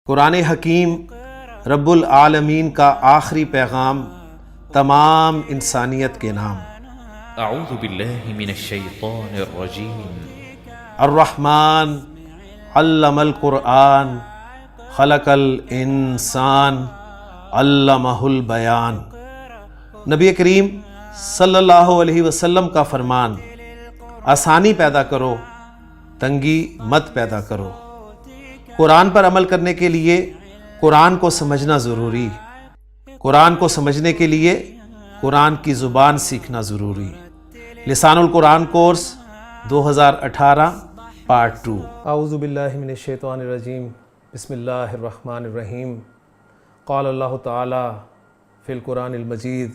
قرآن حکیم رب العالمین کا آخری پیغام تمام انسانیت کے نام۔ اعوذ باللہ من الشیطان الرجیم۔ الرحمن علم القرآن خلق الانسان علمہ البیان۔ نبی کریم صلی اللہ علیہ وسلم کا فرمان، آسانی پیدا کرو، تنگی مت پیدا کرو۔ قرآن پر عمل کرنے کے لیے قرآن کو سمجھنا ضروری، قرآن کو سمجھنے کے لیے قرآن کی زبان سیکھنا ضروری۔ لسان القرآن کورس 2018 پارٹ 2۔ اعوذ باللہ من الشیطان الرجیم، بسم اللہ الرحمن الرحیم۔ قال اللہ تعالی فی القرآن المجید،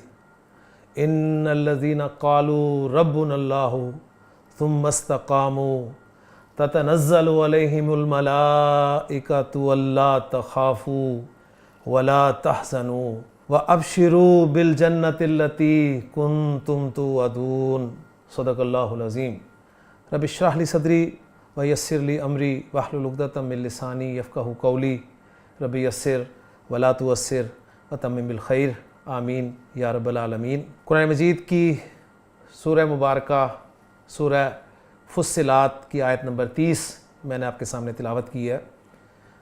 ان الذین قالوا ربنا اللہ ثم استقاموا تتنزل علیہم الملائکۃ الا تخافوا ولا تحزنوا وابشروا بالجنۃ التی کنتم توعدون۔ صدق اللہ العظیم۔ رب اشرح لی صدری ویسر لی امری واحلل عقدۃ من لسانی یفقہوا قولی۔ رب یسر ولا تعسر وتمم بالخیر، آمین یا رب العالمین۔ قرآن مجید کی سورہ مبارکہ سورہ فصلات کی آیت نمبر 30 میں نے آپ کے سامنے تلاوت کی ہے۔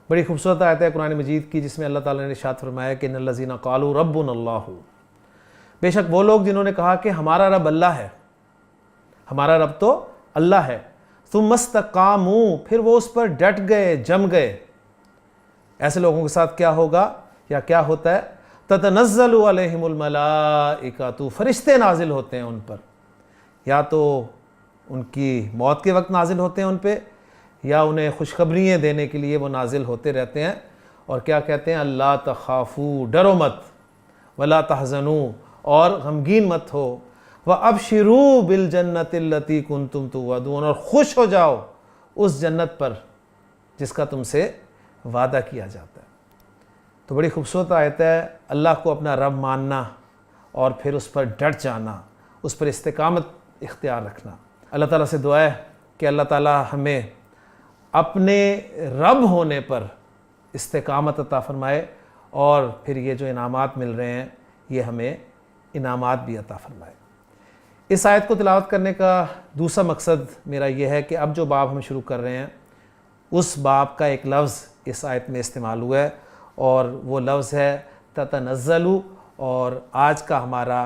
بڑی خوبصورت آیت ہے قرآن مجید کی، جس میں اللہ تعالیٰ نے ارشاد فرمایا کہ ان الذین قالوا ربنا اللہ، بے شک وہ لوگ جنہوں نے کہا کہ ہمارا رب اللہ ہے، ہمارا رب تو اللہ ہے، ثم استقاموا، پھر وہ اس پر ڈٹ گئے، جم گئے۔ ایسے لوگوں کے ساتھ کیا ہوگا یا کیا ہوتا ہے؟ تتنزل علیہم الملائکۃ، فرشتے نازل ہوتے ہیں ان پر، یا تو ان کی موت کے وقت نازل ہوتے ہیں ان پہ، یا انہیں خوشخبریاں دینے کے لیے وہ نازل ہوتے رہتے ہیں۔ اور کیا کہتے ہیں؟ اللہ تخافوا، ڈرو مت، ولا تحزنوا، اور غمگین مت ہو، وابشروا بالجنۃ التی کنتم توعدون، اور خوش ہو جاؤ اس جنت پر جس کا تم سے وعدہ کیا جاتا ہے۔ تو بڑی خوبصورت آیت ہے، اللہ کو اپنا رب ماننا اور پھر اس پر ڈٹ جانا، اس پر استقامت اختیار رکھنا۔ اللہ تعالیٰ سے دعا ہے کہ اللہ تعالیٰ ہمیں اپنے رب ہونے پر استقامت عطا فرمائے، اور پھر یہ جو انعامات مل رہے ہیں یہ ہمیں انعامات بھی عطا فرمائے۔ اس آیت کو تلاوت کرنے کا دوسرا مقصد میرا یہ ہے کہ اب جو باب ہم شروع کر رہے ہیں اس باب کا ایک لفظ اس آیت میں استعمال ہوا ہے، اور وہ لفظ ہے تتنزل، اور آج کا ہمارا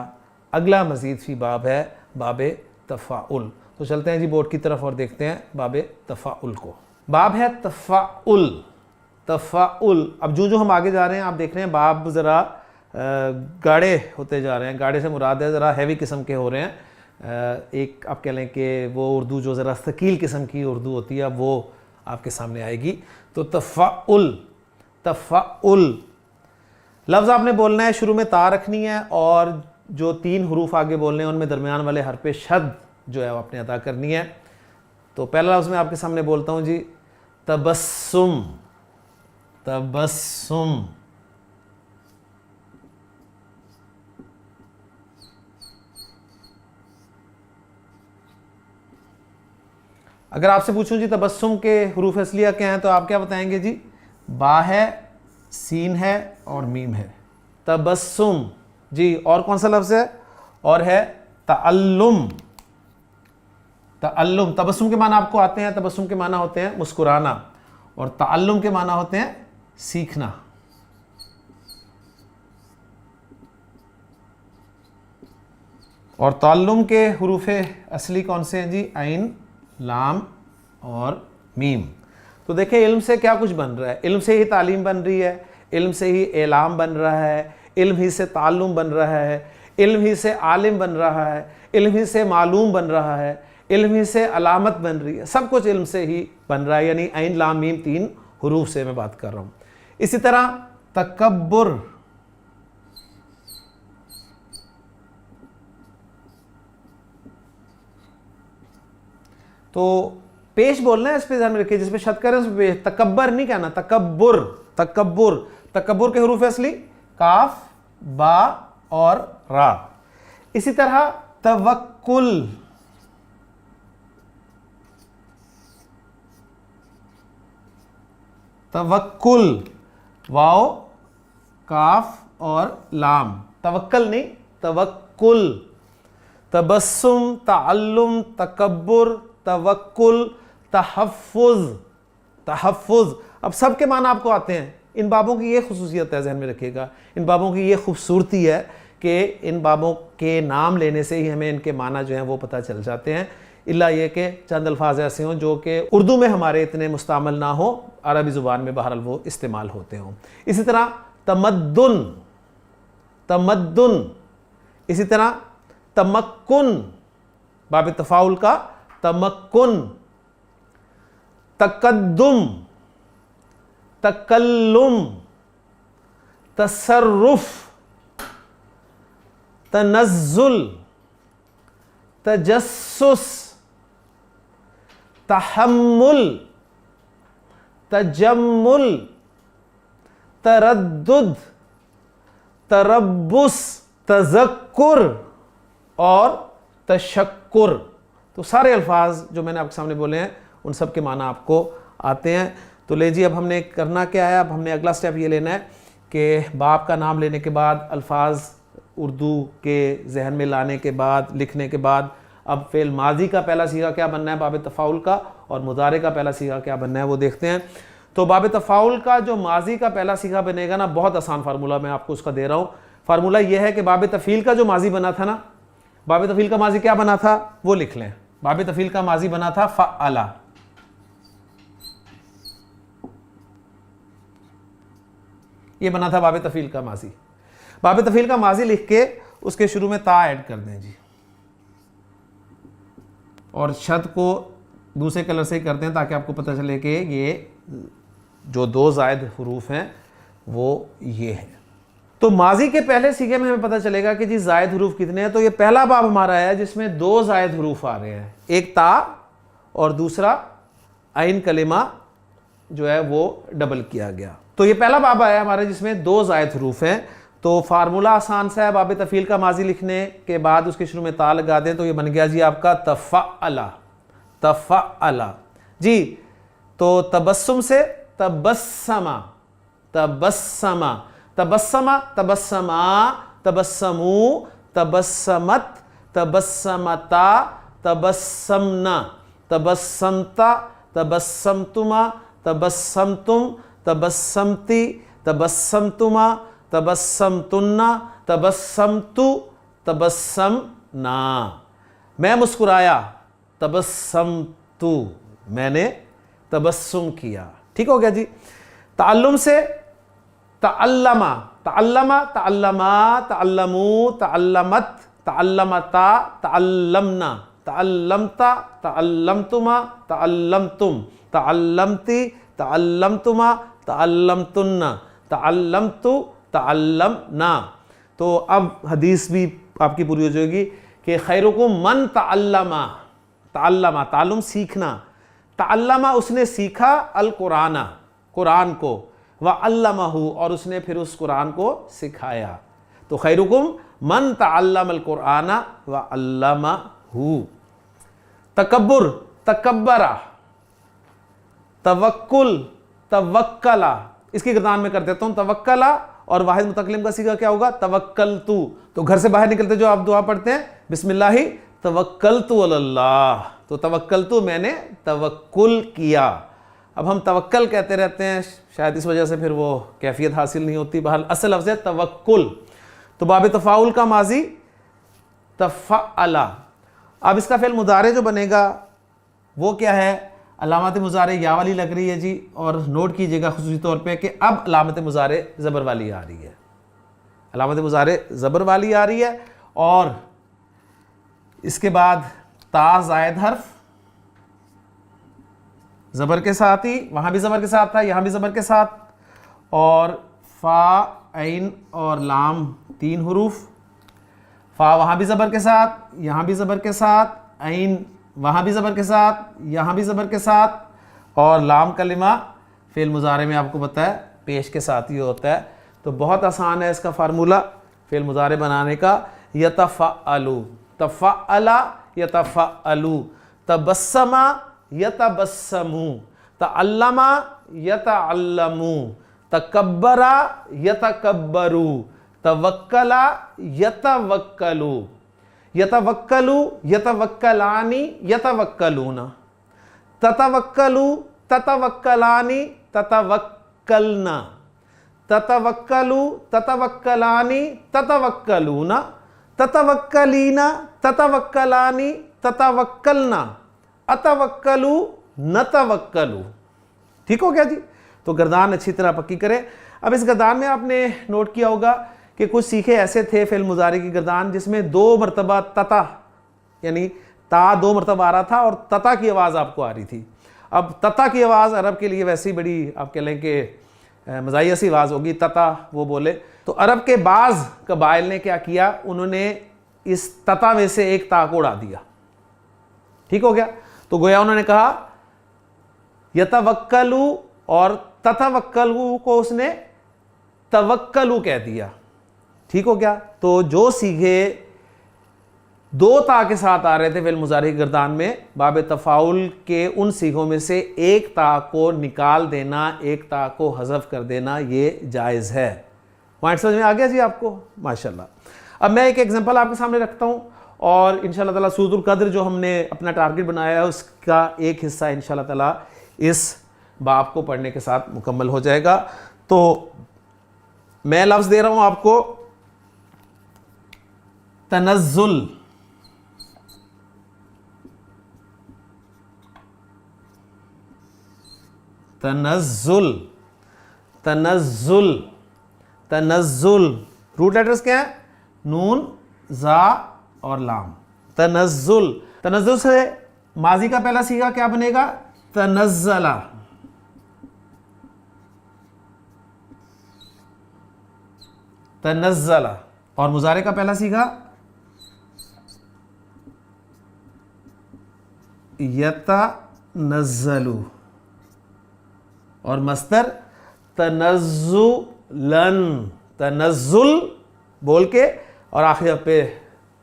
اگلا مزید فی باب ہے باب تفاعل۔ تو چلتے ہیں جی بورڈ کی طرف اور دیکھتے ہیں باب تفاعل کو۔ باب ہے تفاعل، تفاعل۔ اب جو ہم آگے جا رہے ہیں آپ دیکھ رہے ہیں باب ذرا گاڑے ہوتے جا رہے ہیں۔ گاڑے سے مراد ہے ذرا ہیوی قسم کے ہو رہے ہیں۔ ایک آپ کہہ لیں کہ وہ اردو جو ذرا ثقیل قسم کی اردو ہوتی ہے وہ آپ کے سامنے آئے گی۔ تو تفاعل، تفاعل لفظ آپ نے بولنا ہے، شروع میں تا رکھنی ہے، اور جو 3 حروف آگے بولنے ہیں ان میں درمیان والے حرف شد جو ہے وہ آپ نے ادا کرنی ہے۔ تو پہلا لفظ میں آپ کے سامنے بولتا ہوں جی، تبسم، تبسم۔ اگر آپ سے پوچھوں جی تبسم کے حروف اصلیہ کیا ہیں تو آپ کیا بتائیں گے جی؟ با ہے، سین ہے اور میم ہے۔ تبسم جی۔ اور کون سا لفظ ہے؟ اور ہے تعلم، تعلم۔ تبسم کے معنی آپ کو آتے ہیں، تبسم کے معنی ہوتے ہیں مسکرانا، اور تعلم کے معنی ہوتے ہیں سیکھنا۔ اور تعلم کے حروف اصلی کون سے ہیں جی؟ عین، لام اور میم۔ تو دیکھیں علم سے کیا کچھ بن رہا ہے، علم سے ہی تعلیم بن رہی ہے، علم سے ہی اعلام بن رہا ہے، علم ہی سے تعلم بن رہا ہے، علم ہی سے عالم بن رہا ہے، علم ہی سے معلوم بن رہا ہے، علم ہی سے علامت بن رہی ہے، سب کچھ علم سے ہی بن رہا ہے، یعنی عین لام میم 3 حروف سے میں بات کر رہا ہوں۔ اسی طرح تکبر، تو پیش بولنا ہے، اس پہ ذہن میں رکھیے، جس پہ شد کریں اس پہ تکبر نہیں کہنا، تکبر، تکبر۔ تکبر کے حروف اصلی کاف، با اور را۔ اسی طرح توکل، توکل، واو کاف اور لام، توکل نہیں توکل، تبسم، تعلم، تکبر، توکل، تحفظ، تحفظ. اب سب کے معنی آپ کو آتے ہیں. ان بابوں کی یہ خصوصیت ہے، ذہن میں رکھیے گا، ان بابوں کی یہ خوبصورتی ہے کہ ان بابوں کے نام لینے سے ہی ہمیں ان کے معنی جو ہیں وہ پتہ چل جاتے ہیں، الا یہ کہ چند الفاظ ایسے ہوں جو کہ اردو میں ہمارے اتنے مستعمل نہ ہو، عربی زبان میں بہرحال وہ استعمال ہوتے ہوں. اسی طرح تمدن، تمدن، اسی طرح تمکن، باب تفاعل کا تمکن، تقدم، تکلم، تصرف، تنزل، تجسس، تحمل، تجمل، تردد، تربص، تذکر اور تشکر. تو سارے الفاظ جو میں نے آپ کے سامنے بولے ہیں ان سب کے معنی آپ کو آتے ہیں. تو لے جی اب ہم نے کرنا کیا ہے، اب ہم نے اگلا سٹیپ یہ لینا ہے کہ باپ کا نام لینے کے بعد الفاظ اردو کے ذہن میں لانے کے بعد، لکھنے کے بعد، اب فعل ماضی کا پہلا صیغہ کیا بننا ہے باب تفاعل کا، اور مضارع کا پہلا صیغہ کیا بننا ہے وہ دیکھتے ہیں. تو باب تفاعل کا جو ماضی کا پہلا صیغہ بنے گا نا، بہت آسان فارمولہ میں آپ کو اس کا دے رہا ہوں. فارمولہ یہ ہے کہ باب تفعیل کا جو ماضی بنا تھا نا، باب تفعیل کا ماضی کیا بنا تھا وہ لکھ لیں. باب تفعیل کا ماضی بنا تھا فعل، یہ بنا تھا باب تفعیل کا ماضی. باب تفعیل کا ماضی لکھ کے اس کے شروع میں تا ایڈ کر دیں جی، اور شد کو دوسرے کلر سے کر دیں تاکہ آپ کو پتہ چلے کہ یہ جو دو زائد حروف ہیں وہ یہ ہیں. تو ماضی کے پہلے صیغے میں ہمیں پتہ چلے گا کہ جی زائد حروف کتنے ہیں. تو یہ پہلا باب ہمارا ہے جس میں دو زائد حروف آ رہے ہیں، ایک تا اور دوسرا عین کلمہ جو ہے وہ ڈبل کیا گیا. تو یہ پہلا باب آیا ہمارا جس میں دو زائد حروف ہیں. تو فارمولہ آسان سا ہے، باب تفعیل کا ماضی لکھنے کے بعد اس کے شروع میں تا لگا دیں تو یہ بن گیا جی آپ کا تفعل، تفعل. جی تو تبسم سے تبسم، تبسم، تبسم، تبسما، تبسمو، تبسمت، تبسمتا، تبسمنا، تبسمتا، تبسمتما، تبسمتم، تبسمتی، تبسمتما، تبسمتن، تبسمتو، تبسمنا. میں مسکرایا، تبسمتو، میں نے تبسم کیا. ٹھیک ہو گیا جی. تعلم سے تعلم، تعلم، تعلما، تعلمو، تعلمت، تعلمتا، تعلمنا، تعلمتا، تعلمتما، تعلمتم، تعلمتی، تعلمتما، تعلمتن، تعلمتو، تعلمنا. تو اب حدیث بھی آپ کی پوری ہو جائے گی کہ خیرکم من تعلم، تعلم تعلم سیکھنا، تعلم اس نے سیکھا القرآن، قرآن کو، وعلمہ اور اس نے پھر اس قرآن کو سکھایا. تو خیرکم من تعلم القرآن وعلمہ. تکبر، تکبرہ، توکل، توکلا. اس کی گردان میں کر دیتا ہوں، توکلا اور واحد متکلم کا صیغہ کیا ہوگا توکلتو. تو گھر سے باہر نکلتے جو آپ دعا پڑھتے ہیں بسم اللہ توکلتو علی اللہ، تو توکلتو میں نے توکل کیا. اب ہم توکل کہتے رہتے ہیں، شاید اس وجہ سے پھر وہ کیفیت حاصل نہیں ہوتی. بہرحال اصل لفظ ہے توکل. تو باب تفاعل کا ماضی تفعل. اب اس کا فعل مضارع جو بنے گا وہ کیا ہے؟ علامت مضارع یا والی لگ رہی ہے جی، اور نوٹ کیجئے گا خصوصی طور پہ کہ اب علامت مضارع زبر والی آ رہی ہے، علامت مضارع زبر والی آ رہی ہے. اور اس کے بعد تا زائد حرف زبر کے ساتھ ہی، وہاں بھی زبر کے ساتھ تھا یہاں بھی زبر کے ساتھ، اور فا، عین اور لام تین حروف. فا وہاں بھی زبر کے ساتھ یہاں بھی زبر کے ساتھ، عین وہاں بھی زبر کے ساتھ یہاں بھی زبر کے ساتھ، اور لام کلمہ فعل مضارع میں آپ کو پتہ ہے پیش کے ساتھ ہی ہوتا ہے. تو بہت آسان ہے اس کا فارمولہ فعل مضارع بنانے کا. یتفعلو، تفعل یتفعلو، تبسم یتبسمو، تعلم یتعلمو، تکبرا یتکبرو، توکلا یتوکلو، یتوکلو یتوکلانی یتوکلون، تتوکلو تتوکلانی تتوکلنا، تتوکلو تتوکلانی تتوکلون، تتوکلینا تتوکلانی تتوکلنا، اتوکلو نتوکلو۔ ٹھیک ہو گیا جی؟ تو گردان اچھی طرح پکی کریں۔ اب اس گردان میں آپ نے نوٹ کیا ہوگا کہ کچھ سیکھے ایسے تھے فعل مضارع کی گردان جس میں 2 مرتبہ تتا، یعنی تا 2 مرتبہ آ رہا تھا اور تتا کی آواز آپ کو آ رہی تھی۔ اب تتا کی آواز عرب کے لیے ویسی بڑی آپ کہہ لیں کہ مزاحیہ سی آواز ہوگی، تتا وہ بولے، تو عرب کے بعض قبائل نے کیا کیا، انہوں نے اس تتا میں سے ایک تا کو اڑا دیا۔ ٹھیک ہو گیا؟ تو گویا انہوں نے کہا یتوکلو اور تتوکلو کو اس نے توکلو کہہ دیا۔ ٹھیک ہو گیا؟ تو جو سیغے 2 تا کے ساتھ آ رہے تھے فعل مضارع کی گردان میں، باب تفاعل کے ان سیغوں میں سے ایک تا کو نکال دینا، ایک تا کو حذف کر دینا، یہ جائز ہے۔ پوائنٹ سمجھ میں آ گیا جی آپ کو؟ ماشاءاللہ۔ اب میں ایک ایگزامپل آپ کے سامنے رکھتا ہوں اور انشاءاللہ تعالیٰ سورۃ القدر جو ہم نے اپنا ٹارگٹ بنایا ہے اس کا ایک حصہ انشاءاللہ تعالیٰ اس باب کو پڑھنے کے ساتھ مکمل ہو جائے گا۔ تو میں لفظ دے رہا ہوں آپ کو تنزل، تنزل، تنزل، تنزل، روٹ لیٹرز کیا ہیں؟ نون، زا اور لام۔ تنزل، تنزل سے ماضی کا پہلا صیغہ کیا بنے گا؟ تنزلہ، تنزلہ، اور مضارع کا پہلا صیغہ یتنزلو، اور مصدر تنزلن، تنزل بول کے اور آخر پہ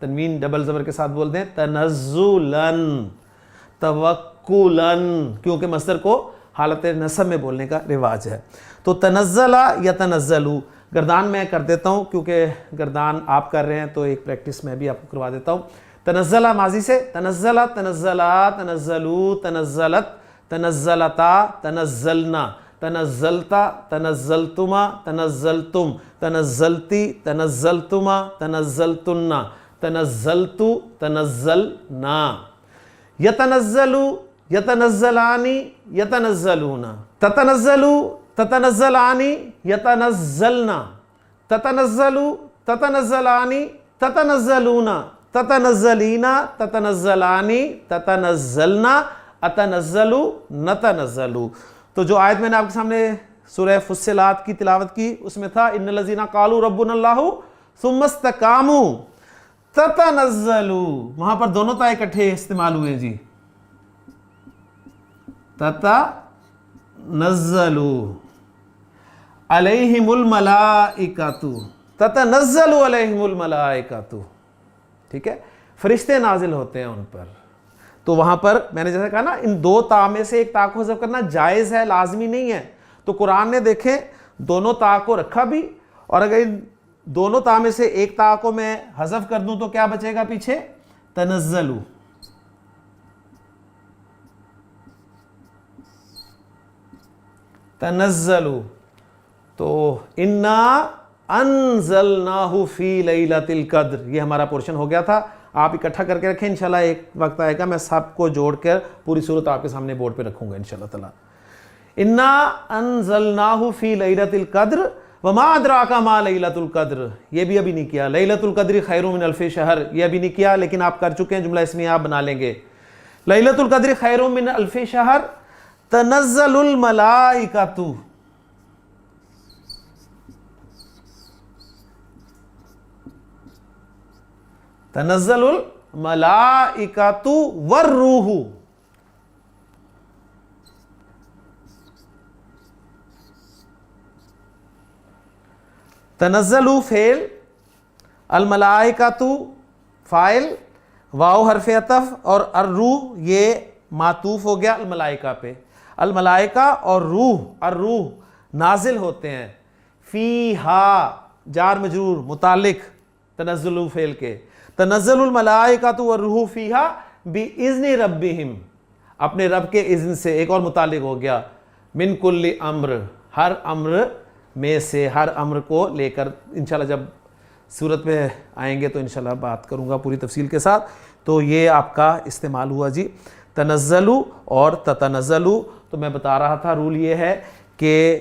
تنوین ڈبل زبر کے ساتھ بول دیں، تنزلن، توکلن، کیونکہ مصدر کو حالت نصب میں بولنے کا رواج ہے۔ تو تنزلہ یتنزلو، گردان میں کر دیتا ہوں کیونکہ گردان آپ کر رہے ہیں تو ایک پریکٹس میں بھی آپ کو کروا دیتا ہوں۔ تنزلہ ماضی سے، تنزلہ، تنزلا، تنزلو، تنزلت، تنزلتا، تنزلنا، تنزلتا، تنزلتما، تنزلتم، تنزلتی، تنزلتما، تنزلتنا، تنزلتو، تنزلنا، یتنزلو، یتنزلانی، یتنزلون، تتنزلو، تتنزلانی، یتنزلنا، تتنزلو، تتنزلانی، تتنزلون، تتنزلینا، تتنزلانی، تتنزلنا، اتنزلو، نتنزلو۔ تو جو آیت میں نے آپ کے سامنے سورہ فصلات کی تلاوت کی اس میں تھا ان الذین قالوا ربنا اللہ ثم استقاموا تتنزلوا، وہاں پر دونوں تا اکٹھے استعمال ہوئے جی، تتنزلوا علیہم الملائکۃ، تتنزل علیہم الملائکۃ، ٹھیک ہے، فرشتے نازل ہوتے ہیں ان پر۔ تو وہاں پر میں نے جیسا کہا نا ان 2 تا میں سے ایک تا کو حذف کرنا جائز ہے، لازمی نہیں ہے۔ تو قرآن نے دیکھیں دونوں تا کو رکھا بھی، اور اگر ان دونوں تا میں سے ایک تا کو میں حذف کر دوں تو کیا بچے گا پیچھے؟ تنزلو، تنزلو۔ تو انا انزلناہ فی لیلۃ القدر، یہ ہمارا پورشن ہو گیا تھا۔ آپ اکٹھا کر کے رکھیں، انشاءاللہ ایک وقت آئے گا میں سب کو جوڑ کر پوری صورت آپ کے سامنے بورڈ پہ رکھوں گا انشاءاللہ تعالی۔ انا انزلناہ فی لیلۃ القدر وما ادراک ما لیلۃ القدر، یہ بھی ابھی نہیں کیا۔ لیلۃ القدر خیر من الف شہر، یہ ابھی نہیں کیا لیکن آپ کر چکے ہیں، جملہ اسمیہ آپ بنا لیں گے۔ لیلۃ القدر خیر من الف شہر، تنزل الملائکۃ، تنزل الملائکۃ والروح، تنزلو فعل، الملائکۃ فاعل، واو حرف عطف اور الروح یہ معطوف ہو گیا الملائکہ پہ۔ الملائکہ اور روح، الروح نازل ہوتے ہیں. فیہا جار مجرور متعلق تنزل فعل کے. تنزل الملائکۃ والروح فیہا بِإِذْنِ ربہم اپنے رب کے اذن سے. ایک اور متعلق ہو گیا من کل امر ہر امر میں سے, ہر امر کو لے کر. انشاءاللہ جب صورت میں آئیں گے تو انشاءاللہ بات کروں گا پوری تفصیل کے ساتھ. تو یہ آپ کا استعمال ہوا جی تنزلو اور تتنزلو. تو میں بتا رہا تھا رول یہ ہے کہ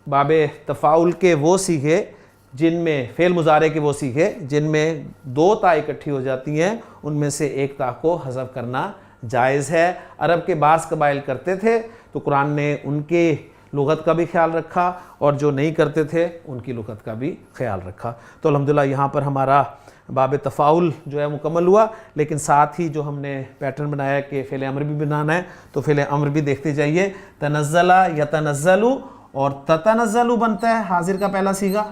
باب تفاعل کے وہ صیغے جن میں فعل مضارع کے وہ صیغے جن میں دو تا اکٹھی ہو جاتی ہیں ان میں سے ایک تا کو حذف کرنا جائز ہے. عرب کے بعض قبائل کرتے تھے تو قرآن نے ان کے لغت کا بھی خیال رکھا اور جو نہیں کرتے تھے ان کی لغت کا بھی خیال رکھا. تو الحمدللہ یہاں پر ہمارا باب تفاعل جو ہے مکمل ہوا. لیکن ساتھ ہی جو ہم نے پیٹرن بنایا ہے کہ فعل امر بھی بنانا ہے تو فعل امر بھی دیکھتے جائیے. تنزلہ یتنزلو اور تتنزلو بنتا ہے حاضر کا پہلا صیغہ.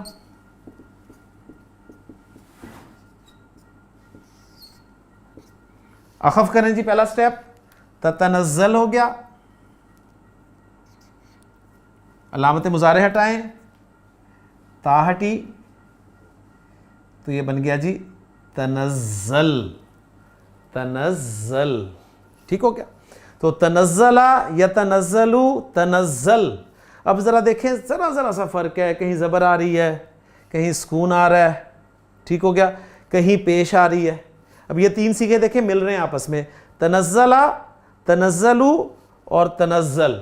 اخف کریں جی پہلا سٹیپ تتنزل ہو گیا. علامت مضارع ہٹائیں تا ہٹی تو یہ بن گیا جی تنزل. تنزل ٹھیک ہو گیا. تو تنزلہ یتنزلو تنزل. اب ذرا دیکھیں ذرا سا فرق ہے. کہیں زبر آ رہی ہے, کہیں سکون آ رہا ہے, ٹھیک ہو گیا, کہیں پیش آ رہی ہے. اب یہ تین صیغے دیکھیں مل رہے ہیں آپس میں تنزلہ تنزلو اور تنزل.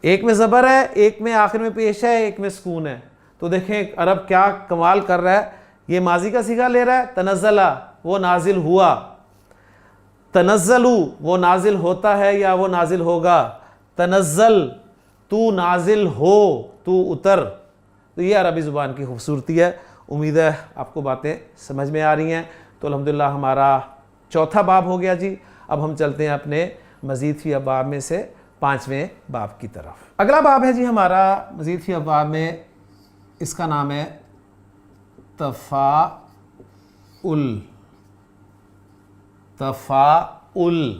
ایک میں زبر ہے, ایک میں آخر میں پیش ہے, ایک میں سکون ہے. تو دیکھیں عرب کیا کمال کر رہا ہے. یہ ماضی کا صیغہ لے رہا ہے تنزلہ وہ نازل ہوا, تنزلو وہ نازل ہوتا ہے یا وہ نازل ہوگا, تنزل تو نازل ہو تو اتر. تو یہ عربی زبان کی خوبصورتی ہے. امید ہے آپ کو باتیں سمجھ میں آ رہی ہیں. تو الحمدللہ ہمارا چوتھا باب ہو گیا جی. اب ہم چلتے ہیں اپنے مزید فی ابواب میں سے 5ویں باب کی طرف. اگلا باب ہے جی ہمارا مزید فی ابواب میں, اس کا نام ہے تفاعل. تفاعل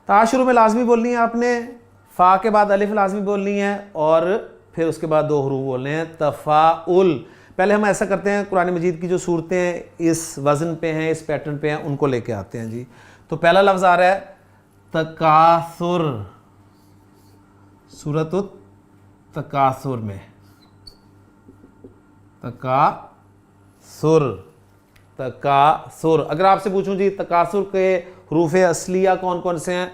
تا شروع میں لازمی بولنی ہے آپ نے, فا کے بعد الف لازمی بولنی ہے اور پھر اس کے بعد 2 حروف بولنے ہیں. تفاعل. پہلے ہم ایسا کرتے ہیں قرآن مجید کی جو صورتیں اس وزن پہ ہیں اس پیٹرن پہ ہیں ان کو لے کے آتے ہیں جی. تو پہلا لفظ آ رہا ہے تکاثر. سورۃ التکاثر میں تکاثر. تکاثر. اگر آپ سے پوچھوں جی تکاثر کے حروف اصلیہ کون کون سے ہیں,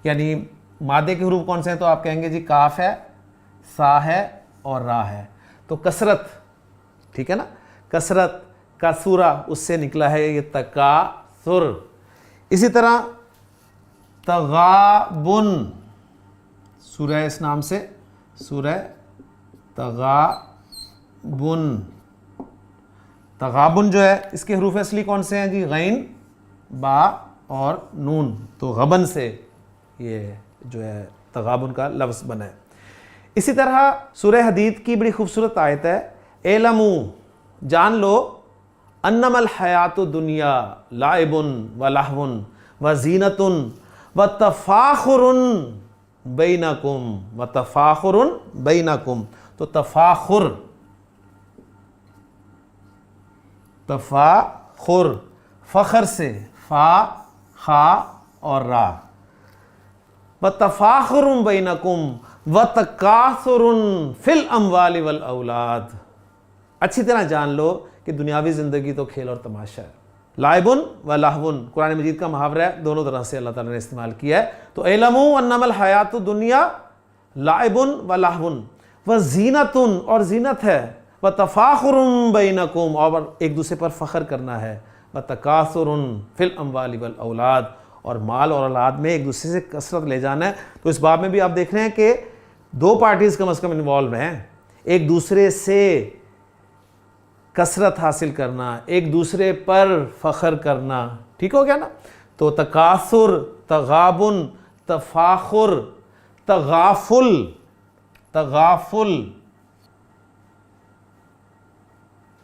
یعنی مادے کے حروف کون سے ہیں, تو آپ کہیں گے جی کاف ہے, سا ہے اور را ہے. تو کثرت, ٹھیک ہے نا, کثرت کا سورہ اس سے نکلا ہے یہ تکاثر. اسی طرح تغابن, سورہ اس نام سے سورہ تغابن. تغابن جو ہے اس کے حروف اصلی کون سے ہیں جی, غین, با اور نون. تو غبن سے یہ جو ہے تغابن کا لفظ بنا ہے. اسی طرح سورہ حدید کی بڑی خوبصورت آیت ہے اعلموا جان لو انما الحیات الدنیا لعب و لہو و زینت و تفاخر بینکم و تفاخر بینکم. تو تفاخر, تفاخر فخر سے, فا خا اور را. و تفاخر بینکم و تکاثر فی الاموال والاولاد. اچھی طرح جان لو کہ دنیاوی زندگی تو کھیل اور تماشا ہے. لائبن و لہون قرآن مجید کا محاورہ ہے, دونوں طرح سے اللہ تعالیٰ نے استعمال کیا ہے. تو اعلموا انما الحیات الدنیا لائبن و لہون و زینتن اور زینت ہے, و تفاخر بینکم اور ایک دوسرے پر فخر کرنا ہے, و تکاثر فی الاموال والاولاد اور مال اور اولاد میں ایک دوسرے سے کثرت لے جانا ہے. تو اس باب میں بھی آپ دیکھ رہے ہیں کہ 2 پارٹیز کم از کم انوالو ہیں, ایک دوسرے سے کثرت حاصل کرنا, ایک دوسرے پر فخر کرنا. ٹھیک ہو گیا نا. تو تکاثر, تغابن, تفاخر, تغافل. تغافل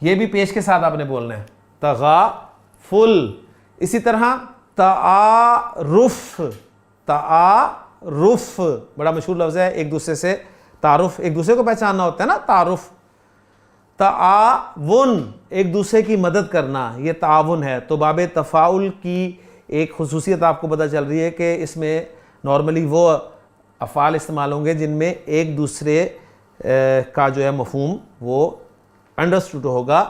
یہ بھی پیش کے ساتھ آپ نے بولنا ہے, تغافل. اسی طرح تعارف. تعارف بڑا مشہور لفظ ہے, ایک دوسرے سے تعارف ایک دوسرے کو پہچاننا ہوتا ہے نا, تعارف. تعاون ایک دوسرے کی مدد کرنا, یہ تعاون ہے. تو باب تفاعل کی ایک خصوصیت آپ کو پتہ چل رہی ہے کہ اس میں نارملی وہ افعال استعمال ہوں گے جن میں ایک دوسرے کا جو ہے مفہوم وہ انڈرسٹوڈ ہوگا,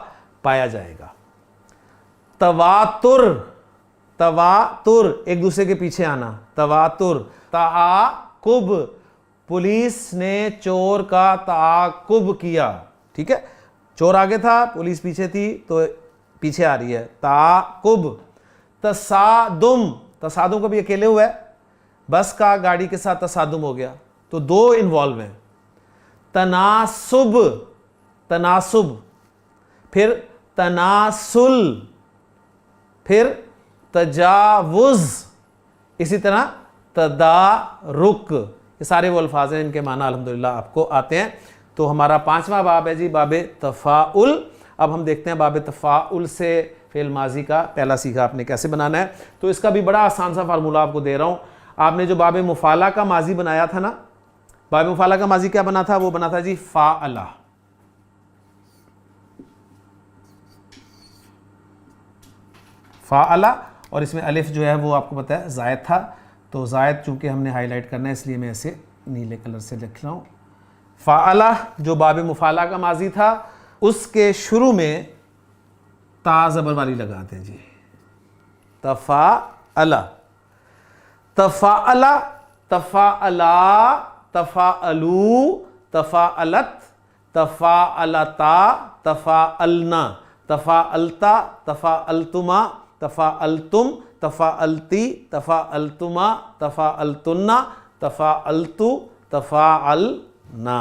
پایا جائے گا. تواتر, تواتر ایک دوسرے کے پیچھے آنا, تواتر. تعاقب پولیس نے چور کا تعاقب کیا, ٹھیک ہے, چور آگے تھا پولیس پیچھے تھی تو پیچھے آ رہی ہے, تعاقب. تصادم, تصادم کبھی اکیلے ہوا ہے, بس کا گاڑی کے ساتھ تصادم ہو گیا تو دو انوالو ہیں. تناسب, تناسب, پھر تناسل, پھر تجاوز, اسی طرح تدارک. یہ سارے وہ الفاظ ہیں ان کے معنی الحمدللہ آپ کو آتے ہیں. تو ہمارا 5واں باب ہے جی باب تفاعل. اب ہم دیکھتے ہیں باب تفاعل سے فعل ماضی کا پہلا سیغہ آپ نے کیسے بنانا ہے. تو اس کا بھی بڑا آسان سا فارمولہ آپ کو دے رہا ہوں. آپ نے جو باب مفعلہ کا ماضی بنایا تھا نا, باب مفعلہ کا ماضی کیا بنا تھا, وہ بنا تھا جی فاعلہ. فاعلہ, اور اس میں الف جو ہے وہ آپ کو پتہ ہے زائد تھا, تو زائد چونکہ ہم نے ہائی لائٹ کرنا ہے اس لیے میں اسے نیلے کلر سے لکھ رہا ہوں. فاعلہ جو باب مفعلہ کا ماضی تھا اس کے شروع میں تا زبر والی لگاتے ہیں جی, تفاعلہ. تفاعلہ, تفاعلا, تفاعلو, تفاعلت, تفاعلتا, تفاعلنا, تفاعلتا, تفاعلتما, تفاعلتم, تفاعلتی, تفاعلتما, تفاعلتن, تفاعلتو, تفاعلنا.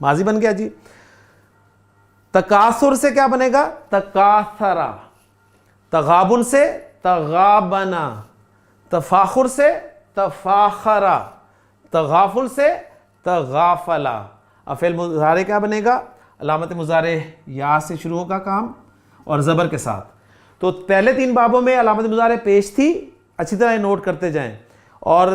ماضی بن گیا جی. تکاثر سے کیا بنے گا, تکاثرا. تغابن سے تغابنا. تفاخر سے تفاخرا. تغافل سے تغافلا. اب فعل مضارع کیا بنے گا, علامت مضارع یا سے شروع ہوگا کام اور زبر کے ساتھ. تو پہلے 3 بابوں میں علامت مضارع پیش تھی, اچھی طرح نوٹ کرتے جائیں. اور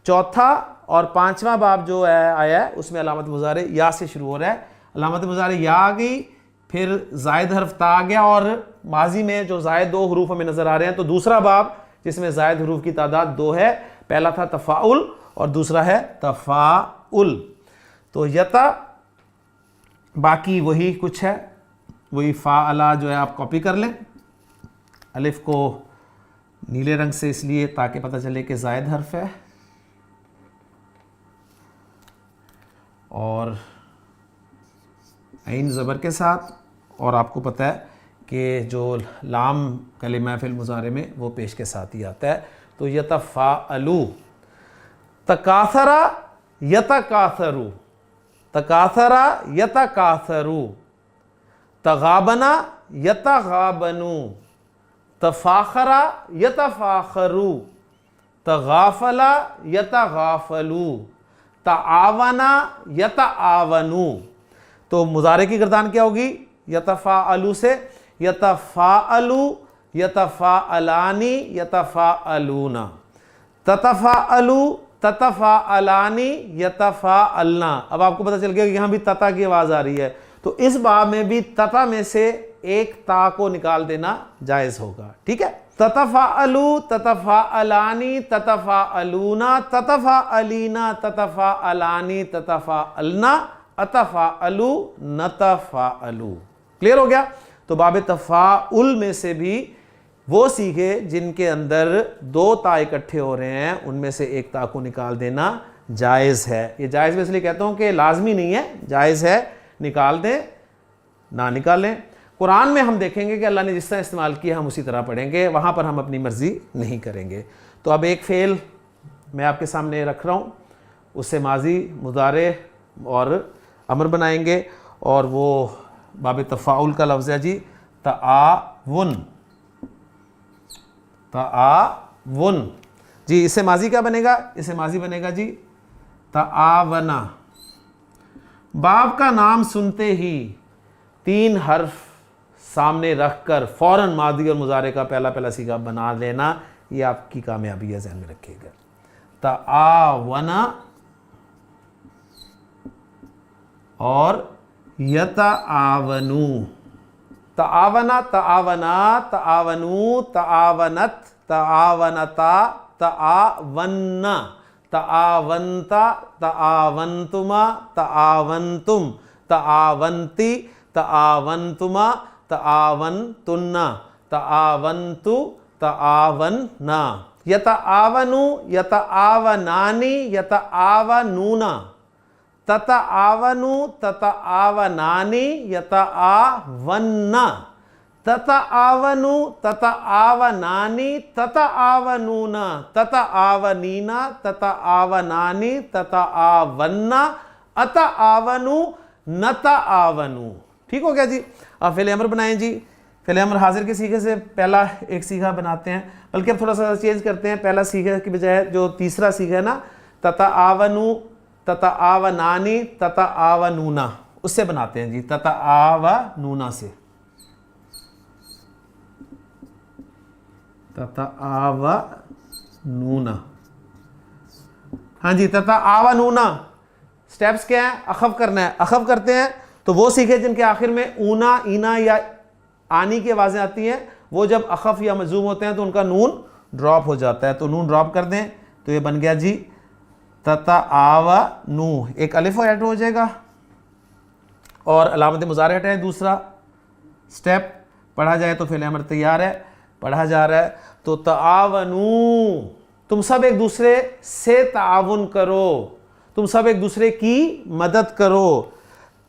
چوتھا اور 5واں باب جو ہے آیا ہے اس میں علامت مضارع یا سے شروع ہو رہا ہے. علامت مضارع یا آ گئی, پھر زائد حرف تا آ گیا, اور ماضی میں جو زائد 2 حروف ہمیں نظر آ رہے ہیں. تو دوسرا باب جس میں زائد حروف کی تعداد 2 ہے, پہلا تھا تفاعل اور دوسرا ہے تفاعل. تو یتا باقی وہی کچھ ہے, وہی فاعلہ جو ہے آپ کاپی کر لیں. الف کو نیلے رنگ سے اس لیے تاکہ پتہ چلے کہ زائد حرف ہے, اور عین زبر کے ساتھ, اور آپ کو پتہ ہے کہ جو لام کلمہ فعل مضارع میں وہ پیش کے ساتھ ہی آتا ہے. تو یتفاعلو. تکاثرا یتکاثرو, تکاثرا یتکاثرو. تغابنا یتغابنو. تفاخرا یتفاخرو. تغافلا یتغافلو. تعاونا یتعاونو. تو مضارع کی گردان کیا ہوگی, یتفاعلو سے یتفاعلو, یتفاعلانی, یتفاعلونا. تتفاعلو, تتفاعلانی, یتفاعلنا. اب آپ کو پتہ چل گیا کہ یہاں بھی تتا کی آواز آ رہی ہے, تو اس باب میں بھی تتا میں سے ایک تا کو نکال دینا جائز ہوگا, ٹھیک ہے. تتفاعلو, تتفاعلانی, تتفاعلونا, تتفاعلینا, تتفاعلانی, تتفاعلنا, اتفاعلو, نتفاعلو. کلیئر ہو گیا. تو باب تفاعل میں سے بھی وہ سیکھے جن کے اندر 2 تا اکٹھے ہو رہے ہیں, ان میں سے ایک تا کو نکال دینا جائز ہے. یہ جائز میں اس لیے کہتا ہوں کہ لازمی نہیں ہے, جائز ہے, نکال دیں نہ نکالیں. قرآن میں ہم دیکھیں گے کہ اللہ نے جس طرح استعمال کیا ہم اسی طرح پڑھیں گے, وہاں پر ہم اپنی مرضی نہیں کریں گے. تو اب ایک فعل میں آپ کے سامنے رکھ رہا ہوں, اس سے ماضی, مضارع اور امر بنائیں گے, اور وہ باب تفاعل کا لفظ ہے جی تعاون. تعاون جی, اس سے ماضی کیا بنے گا, اس سے ماضی بنے گا جی تعاونا. باب کا نام سنتے ہی 3 حرف سامنے رکھ کر فوراً ماضی اور مضارع کا پہلا صیغہ بنا لینا, یہ آپ کی کامیابی ہے, ذہن میں رکھیے گا. تعاونا, اور یتعاونو، تعاونا، تعاونا، تعاونو، تعاونت، تعاونتا، تعاوننا، تعاونتا، تعاونتما، تعاونتم، تعاونتی، تعاونتما، تعاونتن، تعاونتو، تعاوننا، یتعاونو، یتعاونانی، یتعاونون، تتعاونو، تتعاونانی، یتعاوننا، تتعاونو، تتعاونانی، تتعاونون، تتعاونینا، تتعاونانی، تتعاوننا، اتعاونو، نتعاونو۔ ٹھیک ہو گیا جی؟ آپ فعل امر بنائیں جی۔ فعل امر حاضر کے صیغے سے پہلا ایک صیغہ بناتے ہیں، بلکہ اب تھوڑا سا چینج کرتے ہیں، پہلا صیغہ کی بجائے جو تیسرا صیغہ ہے نا، تتعاونو، تتعاونانی، تتعاونونا، اس سے بناتے ہیں جی، تتعاونونا سے، تتعاونونا۔ ہاں جی، تتعاونونا سٹیپس کیا ہیں؟ اخف کرنا ہے۔ اخف کرتے ہیں تو وہ صیغے جن کے آخر میں اونا، اینا یا آنی کی آوازیں آتی ہیں، وہ جب اخف یا مجزوم ہوتے ہیں تو ان کا نون ڈراپ ہو جاتا ہے، تو نون ڈراپ کر دیں تو یہ بن گیا جی تتعاونو، ایک الف ایڈ ہو جائے گا، اور علامت مضارع ہٹائیں، دوسرا سٹیپ پڑھا جائے تو فعل امر تیار ہے، پڑھا جا رہا ہے تو تعاونو، تم سب ایک دوسرے سے تعاون کرو، تم سب ایک دوسرے کی مدد کرو۔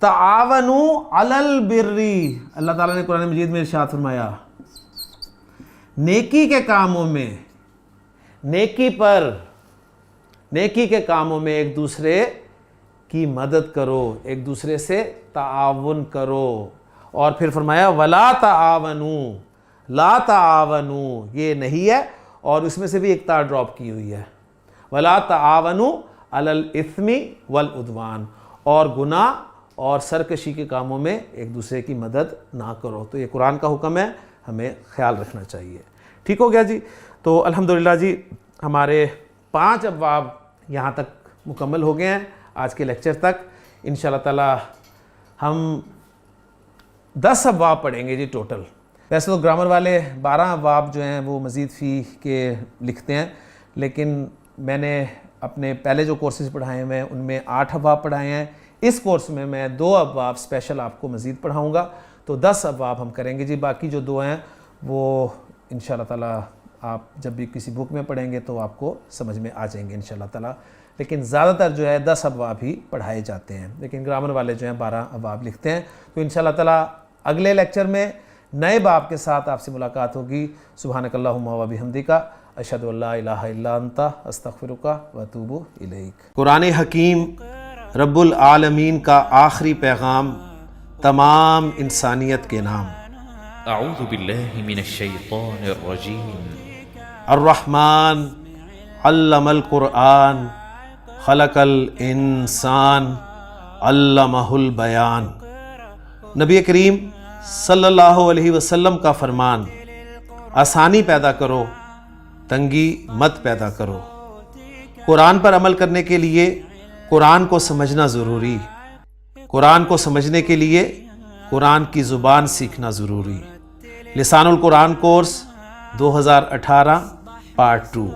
تعاونو علی البر، اللہ تعالیٰ نے قرآن مجید میں ارشاد فرمایا نیکی کے کاموں میں، نیکی پر، نیکی کے کاموں میں ایک دوسرے کی مدد کرو، ایک دوسرے سے تعاون کرو۔ اور پھر فرمایا ولا تعاونو، لا تعاونو یہ نہیں ہے، اور اس میں سے بھی ایک تا ڈراپ کی ہوئی ہے، ولا تعاونو علی الاثم والعدوان، اور گناہ اور سرکشی کے کاموں میں ایک دوسرے کی مدد نہ کرو۔ تو یہ قرآن کا حکم ہے، ہمیں خیال رکھنا چاہیے۔ ٹھیک ہو گیا جی؟ تو الحمدللہ جی ہمارے 5 ابواب یہاں تک مکمل ہو گئے ہیں آج کے لیکچر تک۔ انشاءاللہ تعالی ہم 10 ابواب پڑھیں گے جی ٹوٹل۔ ویسے تو گرامر والے 12 ابواب جو ہیں وہ مزید فی کے لکھتے ہیں، لیکن میں نے اپنے پہلے جو کورسز پڑھائے ہوئے ہیں ان میں 8 ابواب پڑھائے ہیں۔ اس کورس میں میں 2 ابواب اسپیشل آپ کو مزید پڑھاؤں گا، تو 10 ابواب ہم کریں گے جی۔ باقی جو 2 ہیں وہ انشاءاللہ تعالی آپ جب بھی کسی بک میں پڑھیں گے تو آپ کو سمجھ میں آ جائیں گے انشاءاللہ تعالی، لیکن زیادہ تر جو ہے 10 ابواب ہی پڑھائے جاتے ہیں، لیکن گرامر والے جو ہیں 12 ابواب لکھتے ہیں۔ تو انشاءاللہ تعالی اگلے لیکچر میں نئے باب کے ساتھ آپ سے ملاقات ہوگی۔ سبحانک اللہم و بحمدک، اشہد ان لا الہ الا انت، استغفرک و اتوب الیک۔ قرآن حکیم رب العالمین کا آخری پیغام تمام انسانیت کے نام۔ اعوذ باللہ من الشیطان الرجیم۔ الرحمن علم القرآن خلق الانسان علمہ البیان۔ نبی کریم صلی اللہ علیہ وسلم کا فرمان، آسانی پیدا کرو، تنگی مت پیدا کرو۔ قرآن پر عمل کرنے کے لیے قرآن کو سمجھنا ضروری، قرآن کو سمجھنے کے لیے قرآن کی زبان سیکھنا ضروری۔ لسان القرآن کورس 2018 پارٹ 2۔